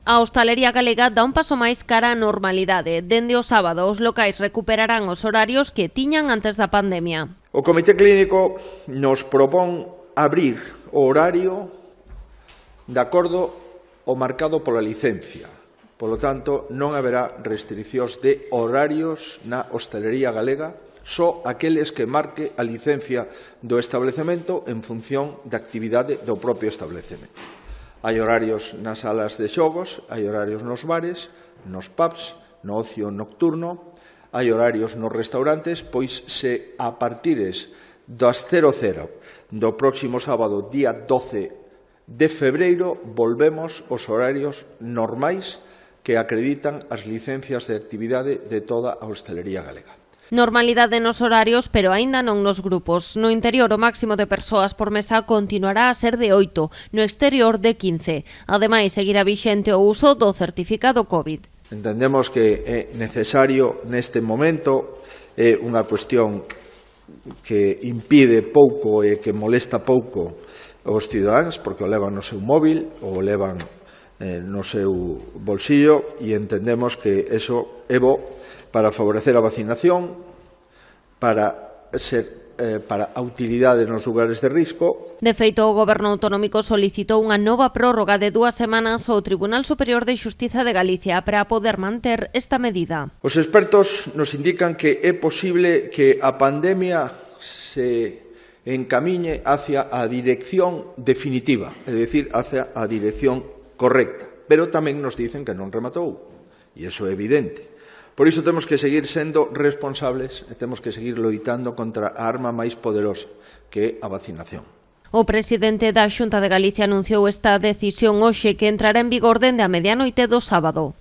A hostalería galega dá un paso máis cara á normalidade. Dende o sábado, os locais recuperarán os horarios que tiñan antes da pandemia. O Comité Clínico nos propón abrir o horario de acordo ao marcado pola licencia. Polo tanto, non haberá restriccións de horarios na hostalería galega, só aqueles que marque a licencia do establecemento en función da actividade do propio establecemento. Hai horarios nas salas de xogos, hai horarios nos bares, nos pubs, no ocio nocturno, hai horarios nos restaurantes, pois se a partires das 00 do próximo sábado, día 12 de febreiro, volvemos aos horarios normais que acreditan as licencias de actividade de toda a hostalería galega. Normalidade nos horarios, pero aínda non nos grupos. No interior, o máximo de persoas por mesa continuará a ser de 8, no exterior de 15. Ademais, seguirá vixente o uso do certificado COVID. Entendemos que é necesario neste momento, é unha cuestión que impide pouco e que molesta pouco aos cidadáns, porque o levan no seu móvil ou o levan no seu bolsillo, e entendemos que eso é bo para favorecer a vacinación, para a utilidade nos lugares de risco. De feito, o Goberno autonómico solicitou unha nova prórroga de 2 semanas ao Tribunal Superior de Xustiza de Galicia para poder manter esta medida. Os expertos nos indican que é posible que a pandemia se encamiñe hacia a dirección definitiva, é dicir, hacia a dirección correcta, pero tamén nos dicen que non rematou, e iso é evidente. Por iso temos que seguir sendo responsables e temos que seguir loitando contra a arma máis poderosa, que é a vacinación. O presidente da Xunta de Galicia anunciou esta decisión hoxe que entrará en vigor dende a medianoite do sábado.